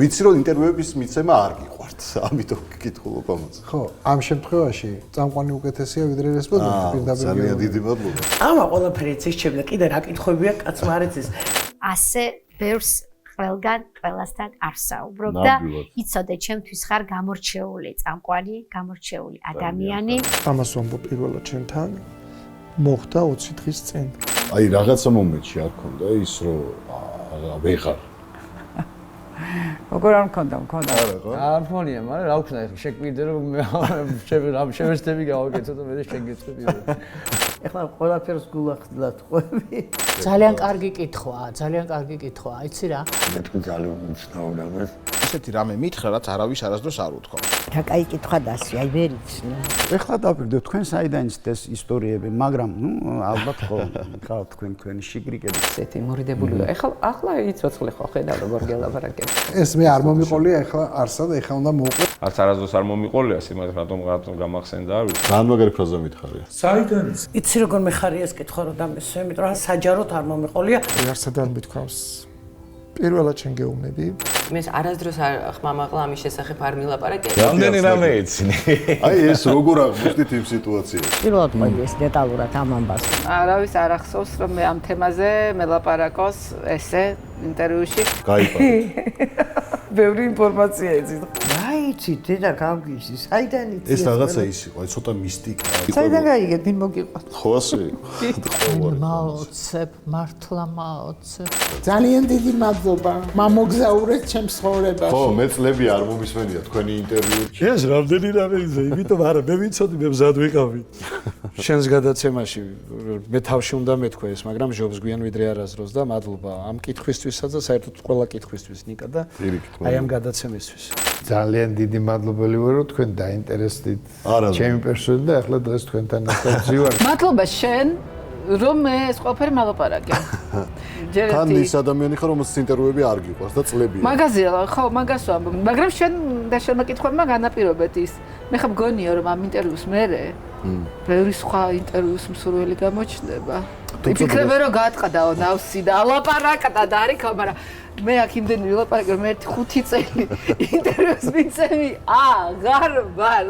ვიცი რომ ინტერვიუების მიცემა არ გიყვართ, ამიტომ გკითხულობ ამაზე. ხო, ამ შემთხვევაში წამყვანი უკეთესია ვიდრე რესპონდენტი პირდაპირ. ძალიან დიდი მადლობა. ამა ყველაფერი იცის და კიდე რა კითხვებია კაცმა არ იცის. ასე ბევრს ყველგან ყველასთან არ საუბრობ და იცოდე ჩემთვის ხარ გამორჩეული წამყვანი, გამორჩეული ადამიანი. ამას ვამბობ პირველად ჩემთან მოხდა 20 დღის წინ. აი რაღაცა მომენტში არ ქონდა ის რომ ვეღარ როგორ არ მქონდა? არა ხო? არ მქონია, მაგრამ რა ვქნა ახლა შეგვიდე რომ შევეცდები გავაკეთო და მე შეგეცდები. ეხლა ყველაფერს გულახდილად ყვები. ძალიან კარგი კითხვაა, ძალიან კარგი კითხვაა, იცი რა? მე თქვენ ძალიან უცნაურია. ისეთი რამე მითხრა, რაც არავის არასდროს არ უთქვა. რა კაი კითხვა დასვი, აი ვერ იცი. ეხლა დავფიქრდი თქვენ საიდან იცით ეს ისტორიები, მაგრამ ალბათ ხო ხავთ თქვენი შიგრიკები. ესეთი მორიდებულია. ახლა იცოცხლე ხო ხედავ როგორ გელაპარაკებ. ეს მე არ მომიყოლია ახლა არსად, ახლა უნდა მოვყვე. არც არასდროს არ მომიყოლია სიმართლე რატომ გამახსენდა არ ვიცი. ძალიან მაგარი ფრაზა მითხარია. საიდან? იცი როგორ მეხარია ეს კითხვა რომ დამესვე, იმიტომ რომ საჯაროდ არ მომიყოლია. არსადან მithქვავს პირველად შენ გეუბნები. მე არასდროს არ ხმამაღლა ამის შესახებ არ მილაპარაკე. რამდენი რამე იცინი? აი ეს როგორ აღმოჩნდით იმ სიტუაციებში? პირველად ყვები ეს დეტალურად ამ ამბას. არავის არ ახსოვს რომ მე ამ თემაზე მელაპარაკოს ესე ინტერვიუში. გაიპარა. ბევრი ინფორმაცია იცით. რა იცი დედა გავგიჟდი, საიდან იცი? ეს რაღაცა ის იყო, აი ცოტა მისტიკა. საიდან გაიგეთ, ვინ მოგიყვანს? ხო ასე იყო. მაოცებ, მართლა მაოცებ. ძალიან დიდი მადლობა. მამოგზაურეთ ჩემს ცხოვრებაში. ხო, მე წლები არ მომისმენია თქვენი ინტერვიუში. ეს რამდენი რამე იზა, იმიტომ არა, მე ვიცოდი, მე მზად ვიყავი. შენს გადაცემაში მე თავში უნდა მეთქვა ეს, მაგრამ ჟობს გვიან ვიდრე არასდროს და მადლობა ამ კითხვისთვისაც და საერთოდ ყველა კითხვისთვის ნიკა და აი ამ გადაცემისთვის. ძალიან დიდი მადლობელი ვარ რომ თქვენ დაინტერესდით ჩემი პერსონით და ახლა დღეს თქვენთან ერთად ვზივარ. მადლობა შენ რომ მე ეს ყველაფერი მელაპარაკე. თან ის ადამიანი ხარ რომელსაც ინტერვიუები არ გიყვარს და წლებია. მაგაზია ხო, მაგას ვამბობ. მაგრამ შენ და შენმა კითხვებმა განაპირობეთ ის. მე ხა მგონია რომ ამ ინტერვიუს მერე ბევრი სხვა ინტერვიუს მსურველი გამოჩნდება. ვიფიქრებე რომ გაატყდაო ნავსი და ალაპარაკდა და არიქო, მაგრამ მე აქ იმდენი ვილაპარაკე რომ მე 5 წელი ინტერვიუს მიცემი აღარ ვარ.